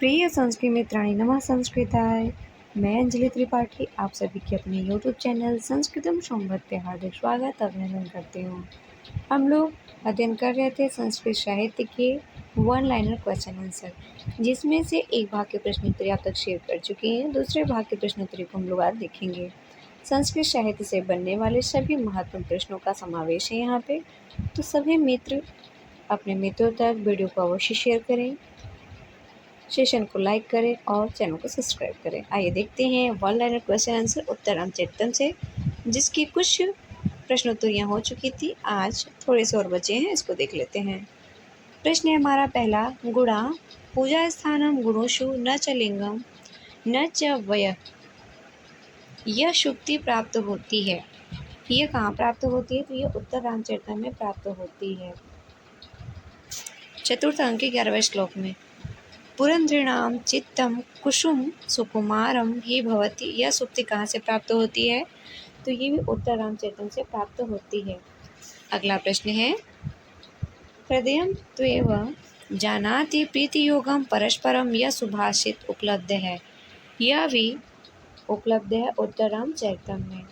प्रिय संस्कृत मित्राणि नमः संस्कृताय। मैं अंजलि त्रिपाठी आप सभी के अपने यूट्यूब चैनल संस्कृतम संवत्ते हार्दिक स्वागत अभिनंदन करती हूँ। हम लोग अध्ययन कर रहे थे संस्कृत साहित्य के वन लाइनर क्वेश्चन आंसर, जिसमें से एक भाग के प्रश्नोत्तरी आप तक शेयर कर चुके हैं। दूसरे भाग के प्रश्नोत्तरी को हम लोग आज देखेंगे। संस्कृत साहित्य से बनने वाले सभी महत्वपूर्ण प्रश्नों का समावेश है यहाँ पे। तो सभी मित्र अपने मित्रों तक वीडियो को अवश्य शेयर करें, सेशन को लाइक करें और चैनल को सब्सक्राइब करें। आइए देखते हैं वन लाइनर क्वेश्चन आंसर उत्तर रामचरितम से, जिसकी कुछ प्रश्नोत्तरियाँ हो चुकी थी, आज थोड़े से और बचे हैं, इसको देख लेते हैं। प्रश्न है हमारा पहला, गुणा पूजा स्थानम गुणोषु न च लिंगम न च वय, यह शुक्ति प्राप्त होती है। यह कहाँ प्राप्त होती है? तो यह उत्तर रामचरितम में प्राप्त होती है। चतुर्थ अंक के 11वें श्लोक में पुरंद्रीणाम चित्तम कुसुम सुकुमारम ही भवती, यह सुक्ति कहाँ से प्राप्त होती है? तो ये भी उत्तर रामचरितम से प्राप्त होती है। अगला प्रश्न है, हृदयम त्वेव जानाति प्रीति योगम परस्परम, यह सुभाषित उपलब्ध है। यह भी उपलब्ध है उत्तर रामचरितम में।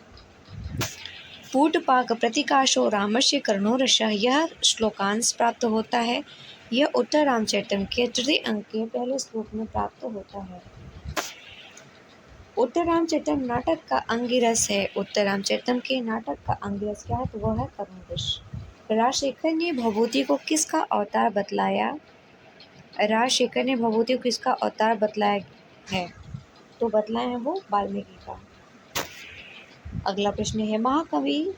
पूटपाक प्रतिकाशो रामस्य कर्णोरसः, यह श्लोकांश प्राप्त होता है। यह उत्तर रामचरितम के तृतीय अंक के पहले श्लोक में प्राप्त होता है। उत्तर रामचरितम नाटक का अंगिरस है। उत्तर रामचरितम के नाटक का अंगिरस क्या है? तो वह है कर्णोरस। राजशेखर ने भभूति को किसका अवतार बतलाया? राजशेखर ने भभूति को किसका अवतार बतलाया है? तो बतलाया है वो वाल्मीकि का। अगला प्रश्न है, महाकवि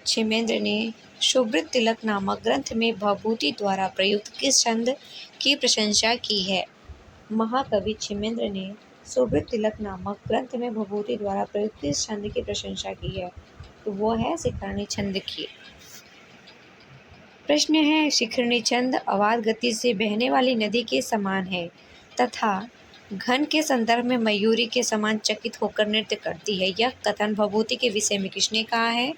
क्षेमेंद्र ने शुभ्रत तिलक नामक ग्रंथ में भभूति द्वारा प्रयुक्त किस छंद की प्रशंसा की है? महाकवि क्षेमेंद्र ने शुभ्रत तिलक नामक ग्रंथ में भभूति द्वारा प्रयुक्त किस छंद की प्रशंसा की है? तो वो है शिखरणी छंद की। प्रश्न है, शिखरणी छंद अवाध गति से बहने वाली नदी के समान है तथा घन के संदर्भ में मयूरी के समान चकित होकर नृत्य करती है। यह कथन भभूति के विषय में किसने कहा है?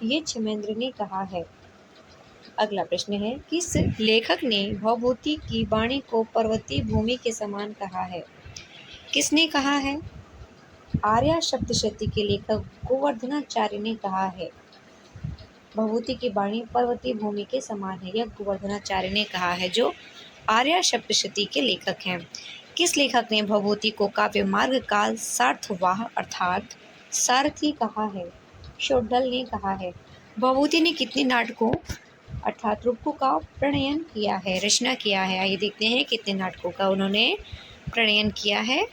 ये क्षेमेंद्र ने कहा है। अगला प्रश्न है, किस लेखक ने भवभूति की वाणी को पर्वतीय भूमि के समान कहा है? किसने कहा है? आर्या सप्तशती के लेखक गोवर्धनाचार्य ने कहा है भवभूति की वाणी पर्वतीय भूमि के समान है। यह गोवर्धनाचार्य ने कहा है, जो आर्या सप्तशती के लेखक हैं। किस लेखक ने भवभूति को काव्य मार्ग काल सार्थवाह अर्थात सारथी कहा है? शोडल ने कहा है। भवभूति ने कितने नाटकों अर्थात रूपकों का प्रणयन किया है, रचना किया है? आइए देखते हैं कितने नाटकों का उन्होंने प्रणयन किया है।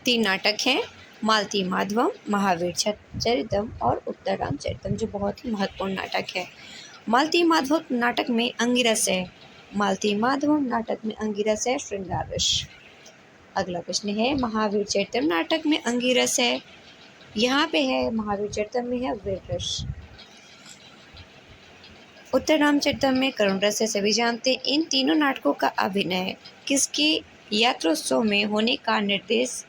3 नाटक हैं, मालती माधवम, महावीर चरितम और उत्तर रामचरितम, जो बहुत ही महत्वपूर्ण नाटक है। मालती माधव नाटक में अंगिरस है। मालती माधवम नाटक में अंगिरस है श्रृंगार रस। अगला प्रश्न है, महावीर चरितम नाटक में अंगिरस है, यहाँ पे है महावीर चरितम में है वीर रस। उत्तर रामचरितम में करुण रस है, सभी जानते हैं। इन तीनों नाटकों का अभिनय किसके यात्रोत्सव में होने का निर्देश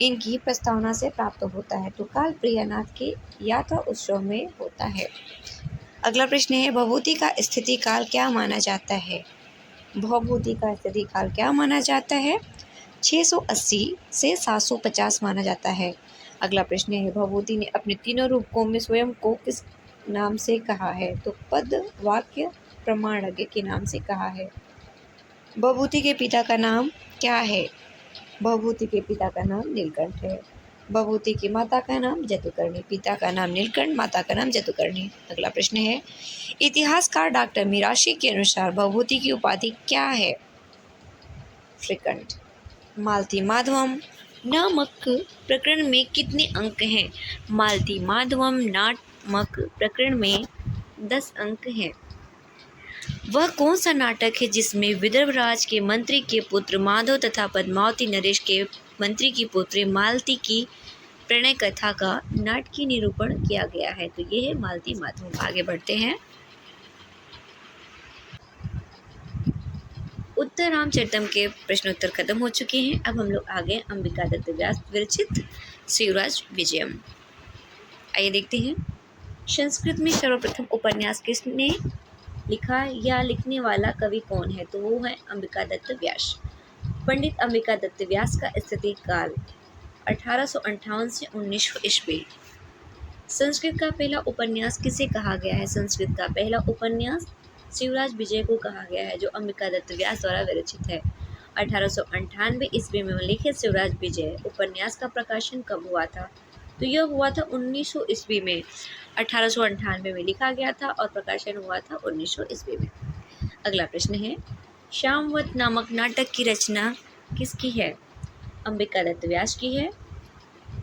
इनकी प्रस्तावना से प्राप्त होता है? तो काल प्रियनाथ के यात्रा उत्सव में होता है। अगला प्रश्न है, भवभूति का स्थिति काल क्या माना जाता है? भवभूति का स्थिति काल क्या माना जाता है? 680 से 750 माना जाता है। अगला प्रश्न है, भवभूति ने अपने तीनों रूपों में स्वयं को किस नाम से कहा है? तो पद वाक्य प्रमाणज्ञ के नाम से कहा है। भवभूति के पिता का नाम क्या है? भवभूति के पिता का नाम नीलकंठ है। भवभूति की माता का नाम जतुकर्णी, पिता का नाम नीलकंठ, माता का नाम जतुकर्णी। अगला प्रश्न है, इतिहासकार डॉक्टर मिराशी के अनुसार भवभूति की उपाधि क्या है? श्रीकंठ। मालती माधवम नामक प्रकरण में कितने अंक हैं? मालती माधवम नामक प्रकरण में 10 अंक हैं। वह कौन सा नाटक है जिसमें विदर्भराज के मंत्री के पुत्र माधव तथा पद्मावती नरेश के मंत्री की पुत्री मालती की प्रणय कथा का नाटकीय निरूपण किया गया है? तो ये है मालती माधव। आगे बढ़ते हैं। उत्तर रामचरितम के प्रश्नोत्तर खत्म हो चुके हैं। अब हम लोग आगे अंबिका दत्त व्यास विरचित शिवराज विजयम। आइए देखते हैं। संस्कृत में सर्वप्रथम उपन्यास किसने लिखा या लिखने वाला कवि कौन है? तो वो है अंबिकादत्त व्यास। पंडित अंबिकादत्त व्यास का स्थिति काल 1858 से 1900 ईस्वी। संस्कृत का पहला उपन्यास किसे कहा गया है? संस्कृत का पहला उपन्यास शिवराज विजय को कहा गया है, जो अंबिकादत्त व्यास द्वारा विरचित है। 1898 ईस्वी में लिखित शिवराज विजय उपन्यास का प्रकाशन कब हुआ था? तो यह हुआ था 1900 ईस्वी में। 1898 में लिखा गया था और प्रकाशन हुआ था 1900 ईस्वी में। अगला प्रश्न है, शामवत नामक नाटक की रचना किसकी है? अंबिकादत्त व्यास की है।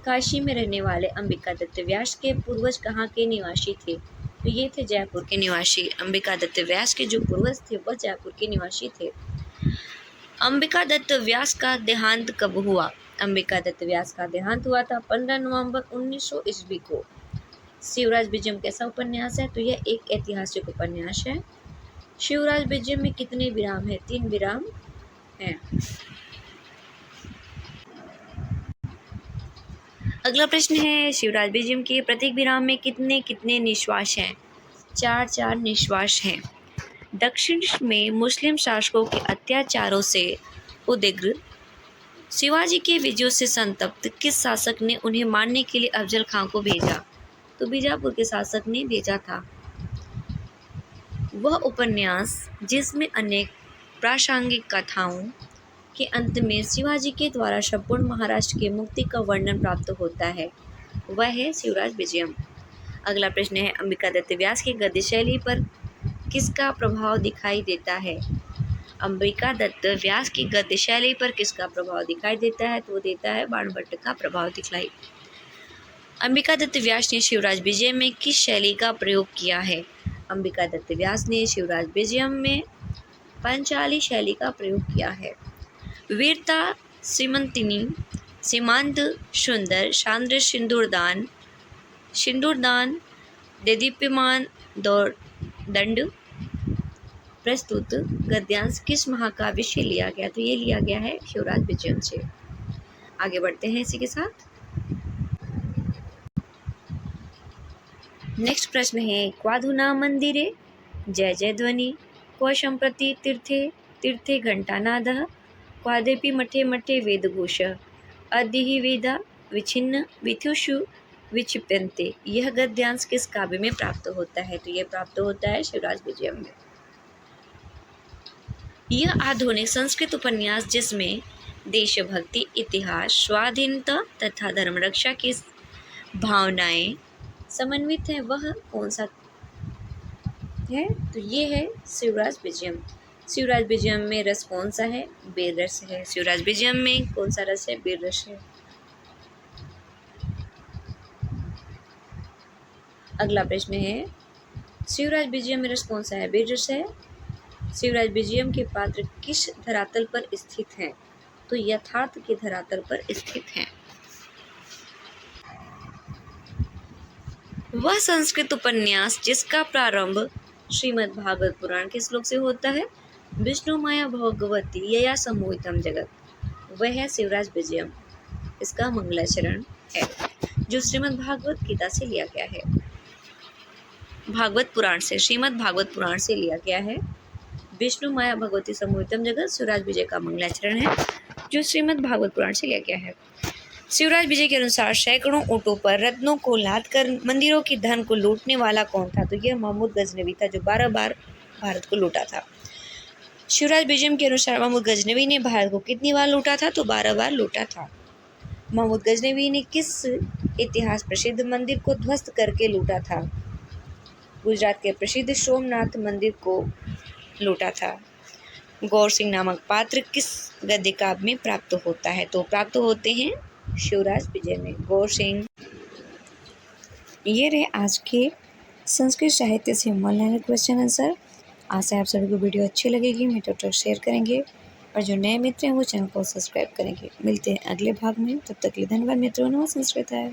काशी में रहने वाले अंबिकादत्त व्यास के पूर्वज कहाँ के निवासी थे? तो ये थे जयपुर के निवासी। अंबिकादत्त व्यास के जो पूर्वज थे वह जयपुर के निवासी थे। अंबिकादत्त व्यास का देहांत कब हुआ? अंबिकादत्त व्यास का देहांत हुआ था 15 नवंबर 1900 ईस्वी को। शिवराज विजयम कैसा उपन्यास है? तो यह एक ऐतिहासिक उपन्यास है। शिवराज विजयम में कितने विराम है? 3 विराम हैं। अगला प्रश्न है, शिवराज विजयम के प्रत्येक विराम में कितने कितने निश्वास हैं? 4 निश्वास हैं। दक्षिण में मुस्लिम शासकों के अत्याचारों से उद्विग्न शिवाजी के विजयों से संतप्त किस शासक ने उन्हें मारने के लिए अफजल खां को भेजा? तो बीजापुर के शासक ने भेजा था। वह उपन्यास जिसमें अनेक प्रासंगिक कथाओं के अंत में शिवाजी के द्वारा संपूर्ण महाराष्ट्र के मुक्ति का वर्णन प्राप्त होता है, वह है शिवराज विजयम। अगला प्रश्न है, अंबिकादत्त व्यास की गद्य शैली पर किसका प्रभाव दिखाई देता है? अंबिकादत्त व्यास की गद्य शैली पर किसका प्रभाव दिखाई देता है? तो वो देता है बाणभट्ट का प्रभाव दिखलाई। अंबिकादत्त व्यास ने शिवराज विजय में किस शैली का प्रयोग किया है? अंबिकादत्त व्यास ने शिवराज विजयम में पंचाली शैली का प्रयोग किया है। वीरता, श्रीमंतिनी, सीमांत, सुंदर, शांद्र, सिंदूरदान, देदीप्यमान, दंड प्रस्तुत गद्यांश किस महाकाव्य से लिया गया? तो ये लिया गया है शिवराज विजयम से। आगे बढ़ते हैं इसी के साथ। नेक्स्ट प्रश्न है, क्वाधुना मंदिरे जय जय ध्वनि, क्व सम्प्रति तीर्थे तीर्थे घंटानादः, क्वादेपि मठे मठे वेदघोष, अद्य वेदा विच्छिन्न विथुषु विक्षिप्यन्ते। यह गद्यांश किस काव्य में प्राप्त होता है? तो यह प्राप्त होता है शिवराज विजयम में। यह आधुनिक संस्कृत उपन्यास जिसमें देशभक्ति, इतिहास, स्वाधीनता तथा धर्म रक्षा की भावनाएं समन्वित है, वह कौन सा है? तो ये है शिवराज विजयम। शिवराज विजयम में रस कौन सा है? वीर रस है। शिवराज विजयम में कौन सा रस है? वीर रस है। अगला प्रश्न है, शिवराज विजयम में रस कौन सा है? वीर रस है। शिवराज विजयम के पात्र किस धरातल पर स्थित हैं? तो यथार्थ के धरातल पर स्थित हैं। वह संस्कृत उपन्यास जिसका प्रारंभ श्रीमद् भागवत पुराण के श्लोक से होता है, विष्णु माया भगवती यया सम्मोहितम जगत, वह है शिवराज विजयम। इसका मंगलाचरण है जो श्रीमद् भागवत गीता से लिया गया है, भागवत पुराण से, श्रीमद् भागवत पुराण से लिया गया है। विष्णु माया भगवती सम्मोहितम जगत शिवराज विजय का मंगलाचरण है जो श्रीमद् भागवत पुराण से लिया गया है। शिवराज विजय के अनुसार सैकड़ों ऊँटों पर रत्नों को लाद कर मंदिरों की धन को लूटने वाला कौन था? तो यह महमूद गजनवी था, जो 12 बार भारत को लूटा था। शिवराज विजयम के अनुसार महमूद गजनवी ने भारत को कितनी बार लूटा था? तो 12 बार लूटा था। महमूद गजनवी ने किस इतिहास प्रसिद्ध मंदिर को ध्वस्त करके लूटा था? गुजरात के प्रसिद्ध सोमनाथ मंदिर को लूटा था। गौर सिंह नामक पात्र किस गद्य काव्य में प्राप्त होता है? तो प्राप्त होते हैं शिवराज विजय में, गौर सिंह। ये रहे आज के संस्कृत साहित्य से ऑनलाइन क्वेश्चन आंसर। आशा है आप सभी को वीडियो अच्छी लगेगी, मेरे तो शेयर करेंगे और जो नए मित्र हैं वो चैनल को सब्सक्राइब करेंगे। मिलते हैं अगले भाग में, तब तक के लिए धन्यवाद मित्रों। नमः संस्कृत है।